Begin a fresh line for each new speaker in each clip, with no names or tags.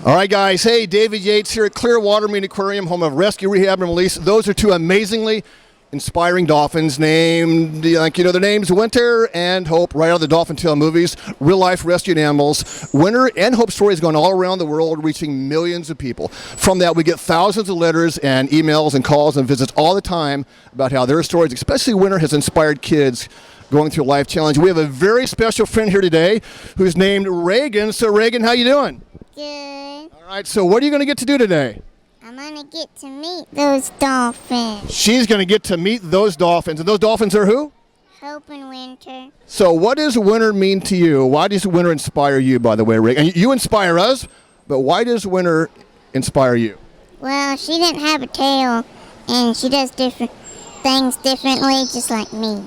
All right, guys. Hey, David Yates here at Clearwater Marine Aquarium, home of rescue, rehab, and release. Those are two amazingly inspiring dolphins named, their names Winter and Hope, right out of the Dolphin Tale movies. Real-life rescued animals. Winter and Hope stories going all around the world, reaching millions of people. From that, we get thousands of letters and emails and calls and visits all the time about how their stories, especially Winter, has inspired kids going through a life challenge. We have a very special friend here today who's named Reagan. So, Reagan, how you doing?
Good.
All right, so what are you going to get to do today?
I'm going to get to meet those dolphins.
She's going to get to meet those dolphins. And those dolphins are who?
Hope and Winter.
So what does Winter mean to you? Why does Winter inspire you, by the way, Rick? And you inspire us, but why does Winter inspire you?
Well, she didn't have a tail, and she does different things differently, just like me.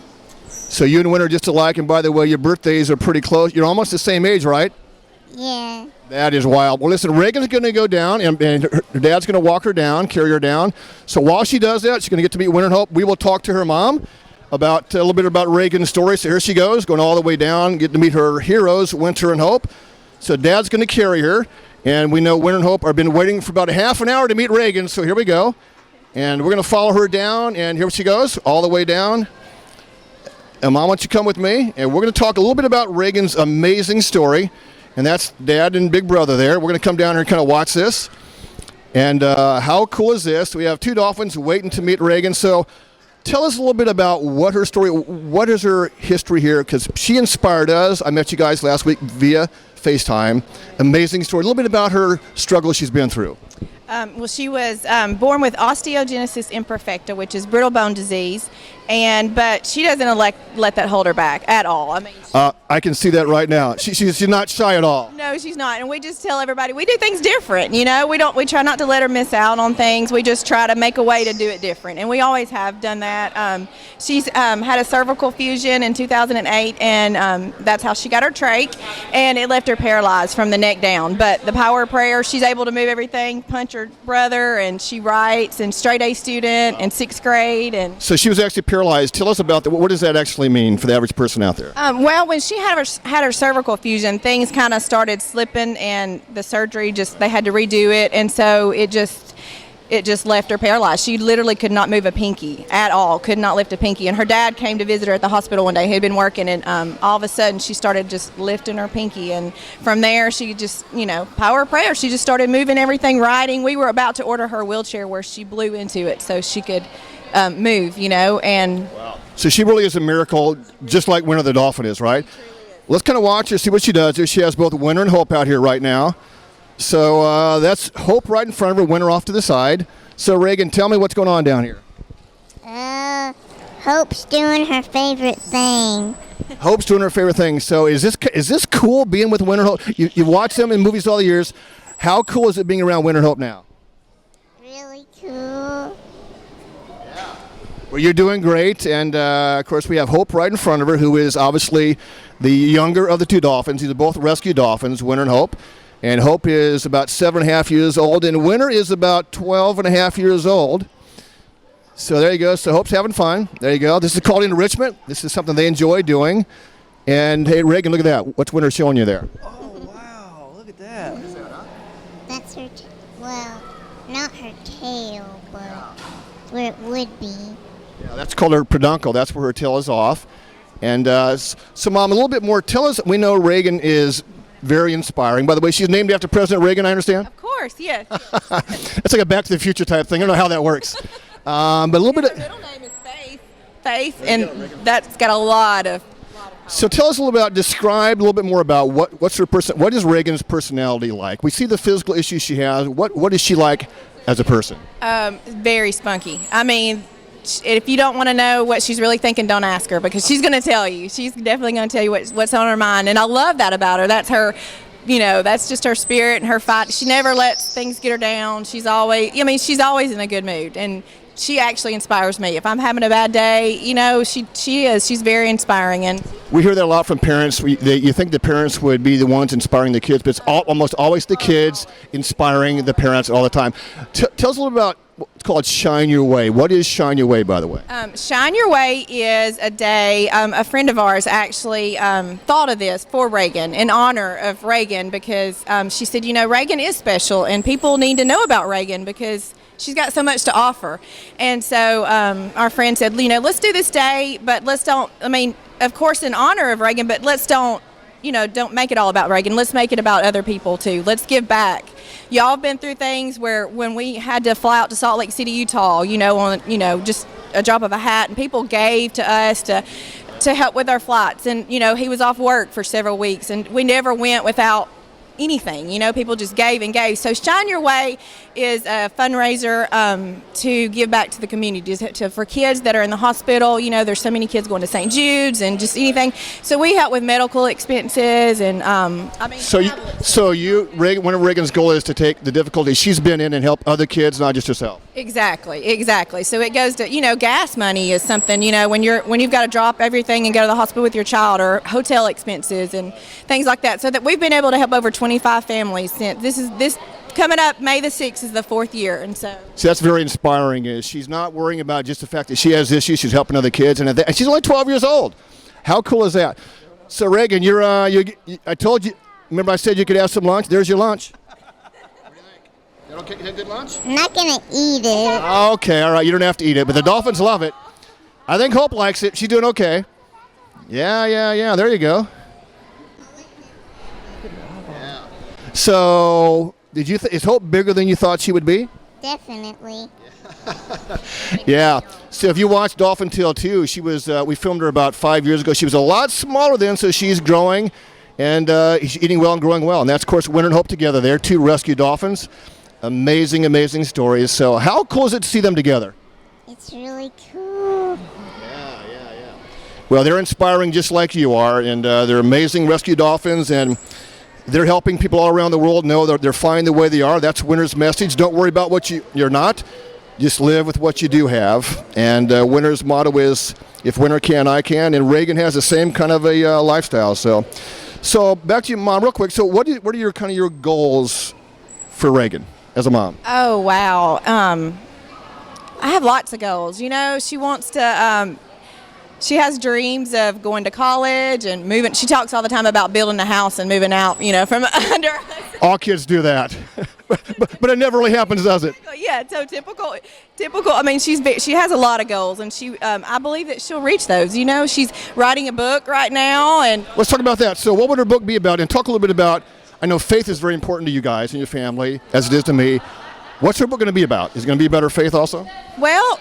So you and Winter are just alike, and by the way, your birthdays are pretty close. You're almost the same age, right?
Yeah.
That is wild. Well, listen, Reagan's going to go down, and her dad's going to walk her down, carry her down. So while she does that, she's going to get to meet Winter and Hope. We will talk to her mom about a little bit about Reagan's story. So here she goes, going all the way down, get to meet her heroes, Winter and Hope. So Dad's going to carry her, and we know Winter and Hope have been waiting for about a half an hour to meet Reagan. So here we go, and we're going to follow her down, and here she goes, all the way down. And Mom, why don't you come with me, and we're going to talk a little bit about Reagan's amazing story. And that's Dad and Big Brother there. We're going to come down here and kind of watch this. And how cool is this? We have two dolphins waiting to meet Reagan. So tell us a little bit about what her story, what is her history here? Because she inspired us. I met you guys last week via FaceTime. Amazing story. A little bit about her struggle she's been through.
Well, she was born with osteogenesis imperfecta, which is brittle bone disease, but she doesn't let that hold her back at all. I mean,
I can see that right now. She's not shy at all.
No, she's not, and we just tell everybody we do things different. You know, we try not to let her miss out on things. We just try to make a way to do it different, and we always have done that. She's had a cervical fusion in 2008, and that's how she got her trach, and it left her paralyzed from the neck down. But the power of prayer, she's able to move everything, punch her brother, and she writes, and straight A student in 6th grade. And
so she was actually paralyzed. Tell us about that. What does that actually mean for the average person out there?
Well, when she had her cervical fusion, things kind of started slipping, and the surgery they had to redo it, and so it just left her paralyzed. She literally could not move a pinky at all, could not lift a pinky. And her dad came to visit her at the hospital one day. He'd been working, and all of a sudden she started just lifting her pinky. And from there, she just, power of prayer, she just started moving everything, riding. We were about to order her wheelchair where she blew into it so she could move, and
wow. So she really is a miracle, just like Winter the Dolphin is, right? Let's kind of watch her, see what she does. She has both Winter and Hope out here right now. So that's Hope right in front of her, Winter off to the side. So Reagan, tell me what's going on down here.
Hope's doing her favorite thing.
Hope's doing her favorite thing. So is this cool being with Winter and Hope? You've watched them in movies all the years. How cool is it being around Winter and Hope now?
Really cool.
Well, you're doing great, and of course we have Hope right in front of her, who is obviously the younger of the two dolphins. These are both rescue dolphins, Winter and Hope. And Hope is about 7.5 years old, and Winter is about 12.5 years old. So there you go. So Hope's having fun. There you go. This is called enrichment. This is something they enjoy doing. And hey, Reagan, look at that. What's Winter showing you there?
Oh, wow. Look at that. What is that, huh?
That's her, not her tail, but where it would be.
Yeah, that's called her peduncle. That's where her tail is off. And so, Mom, a little bit more. Tell us, we know Reagan is very inspiring. By the way, she's named after President Reagan, I understand?
of course, yes.
It's like a Back to the Future type thing. I don't know how that works. But a little bit
Her middle name is Faith, and that's got a lot of...
So tell us a little about, describe a little bit more about what is Reagan's personality like? We see the physical issues she has. What is she like as a person?
Very spunky. I mean, if you don't want to know what she's really thinking, don't ask her, because she's going to tell you. She's definitely going to tell you what's on her mind, and I love that about her. That's her, that's just her spirit and her fight. She never lets things get her down. She's always in a good mood, and she actually inspires me. If I'm having a bad day, you know, she's very inspiring. And
We hear that a lot from parents. You think the parents would be the ones inspiring the kids, but it's almost always the kids inspiring the parents all the time. Tell us a little about what's called Shine Your Way. What is Shine Your Way, by the way?
Shine Your Way is a day, a friend of ours actually thought of this for Reagan, in honor of Reagan, because she said, you know, Reagan is special and people need to know about Reagan because she's got so much to offer. And so our friend said, you know, let's do this day, but let's don't, I mean, of course in honor of Reagan, but let's don't make it all about Reagan. Let's make it about other people too. Let's give back. Y'all have been through things where when we had to fly out to Salt Lake City, Utah, on just a drop of a hat, and people gave to us to help with our flights. And, he was off work for several weeks, and we never went without anything. People just gave and gave. So Shine Your Way is a fundraiser to give back to the community, for kids that are in the hospital. There's so many kids going to St. Jude's and just anything. So we help with medical expenses and
Reagan, one of Reagan's goal is to take the difficulty she's been in and help other kids, not just herself.
Exactly. So it goes to, gas money is something, when you've got to drop everything and go to the hospital with your child, or hotel expenses and things like that. So that we've been able to help over 25 families since this coming up May the 6th is the 4th year. And so
that's very inspiring. Is she's not worrying about just the fact that she has issues, she's helping other kids, and she's only 12 years old. How cool is that? So Reagan, I told you, remember I said you could have some lunch? There's your lunch. What do you think? You had good lunch?
I'm not going to eat it.
Okay, all right, you don't have to eat it, but the Dolphins love it. I think Hope likes it. She's doing okay. Yeah, there you go. Yeah. So, is Hope bigger than you thought she would be?
Definitely.
Yeah. So if you watch Dolphin Tale 2, she was. We filmed her about 5 years ago. She was a lot smaller then, so she's growing, and she's eating well and growing well. And that's, of course, Winter and Hope together. They're two rescue dolphins. Amazing stories. So how cool is it to see them together?
It's really cool.
Yeah. Well, they're inspiring just like you are, and they're amazing rescue dolphins, and they're helping people all around the world know that they're fine the way they are. That's Winter's message. Don't worry about what you're not. Just live with what you do have. And Winter's motto is, if Winter can, I can. And Reagan has the same kind of a lifestyle. So back to you, Mom, real quick. So what are your kind of your goals for Reagan as a mom?
Oh, wow. I have lots of goals. She wants to, she has dreams of going to college and moving. She talks all the time about building a house and moving out, from under.
All kids do that. but it never really happens, does it?
Yeah, so typical. I mean, she has a lot of goals, and I believe that she'll reach those. She's writing a book right now, and
let's talk about that. So what would her book be about? And talk a little bit about, I know faith is very important to you guys and your family, as it is to me. What's her book going to be about? Is it going to be about her faith also?
Well,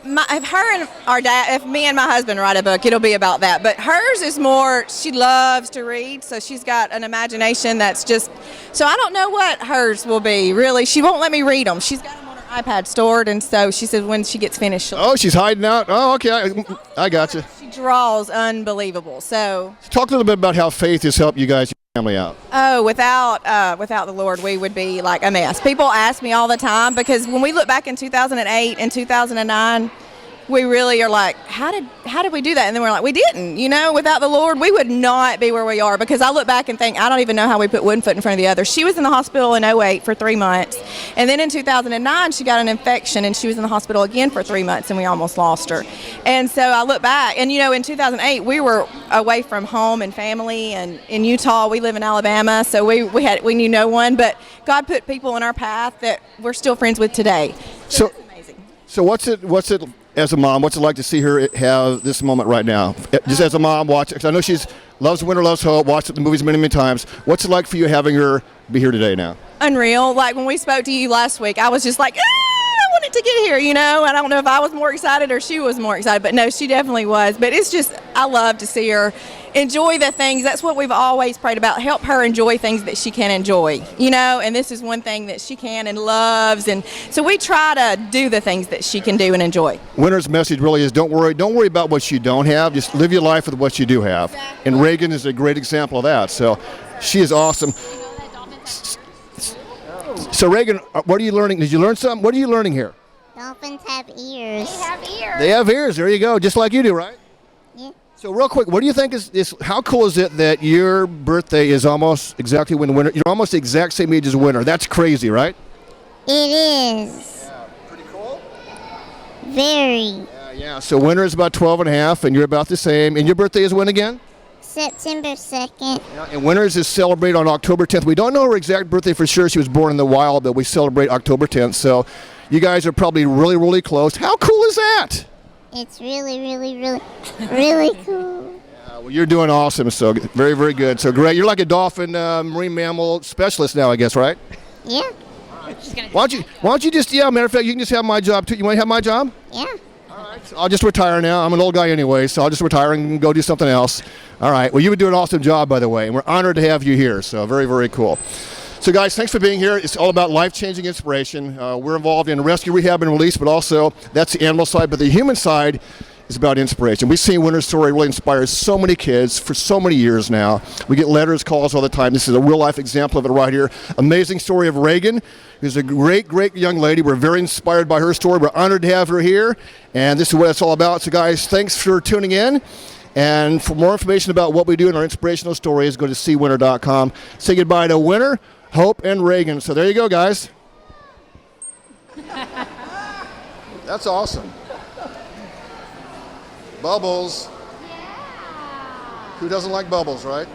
if her and our dad, if me and my husband write a book, it'll be about that. But hers is more, she loves to read, so she's got an imagination that's just, so I don't know what hers will be, really. She won't let me read them. She's got them on her iPad stored, and so she says when she gets finished,
she's hiding out. Oh, okay, I got you.
She draws unbelievable, so.
Talk a little bit about how faith has helped you guys, your family out.
Oh, without the Lord, we would be like a mess. People ask me all the time, because when we look back in 2008 and 2009, we really are like, how did we do that? And then we're like, we didn't. Without the Lord, we would not be where we are. Because I look back and think, I don't even know how we put one foot in front of the other. She was in the hospital in 2008 for 3 months. And then in 2009, she got an infection, and she was in the hospital again for 3 months, and we almost lost her. And so I look back, and in 2008, we were away from home and family, and in Utah, we live in Alabama, so we knew no one. But God put people in our path that we're still friends with today. So it's amazing.
So what's it as a mom, what's it like to see her have this moment right now? Just as a mom, watch it. 'Cause I know she loves Winter, loves Hope, watched the movies many times. What's it like for you having her be here today now?
Unreal. Like when we spoke to you last week, I was just like, I wanted to get here, I don't know if I was more excited or she was more excited, but no, she definitely was. But it's just, I love to see her enjoy the things. That's what we've always prayed about. Help her enjoy things that she can enjoy, and this is one thing that she can and loves. And so we try to do the things that she can do and enjoy.
Winter's message really is don't worry about what you don't have. Just live your life with what you do have. Exactly. And Reagan is a great example of that. So she is awesome. So Reagan, what are you learning? Did you learn something? What are you learning here?
Dolphins have ears.
They have ears. There you go, just like you do, right?
Yeah.
So real quick, what do you think is how cool is it that your birthday is almost exactly when winter? You're almost the exact same age as winter. That's crazy, right?
It is.
Yeah, pretty cool.
Very.
Yeah. So winter is about 12 and a half, and you're about the same. And your birthday is when again?
September 2nd.
Yeah, and Winters is celebrated on October 10th. We don't know her exact birthday for sure. She was born in the wild, but we celebrate October 10th. So you guys are probably really, really close. How cool is that?
It's really, really, really, really cool.
Well, you're doing awesome. So very, very good. So great. You're like a dolphin marine mammal specialist now, I guess, right?
Yeah.
Why don't you just, matter of fact, you can just have my job too. You want to have my job?
Yeah.
So I'll just retire now. I'm an old guy anyway, so I'll just retire and go do something else. All right. Well, you would do an awesome job, by the way, and we're honored to have you here. So very, very cool. So, guys, thanks for being here. It's all about life-changing inspiration. We're involved in rescue, rehab, and release, but also that's the animal side. But the human side is about inspiration. We've seen Winter's story really inspires so many kids for so many years now. We get letters, calls all the time. This is a real-life example of it right here. Amazing story of Reagan, who's a great, great young lady. We're very inspired by her story. We're honored to have her here, and this is what it's all about. So, guys, thanks for tuning in. And for more information about what we do in our inspirational stories, go to seewinter.com. Say goodbye to Winter, Hope, and Reagan. So there you go, guys. That's awesome. Bubbles. Who doesn't like bubbles, right?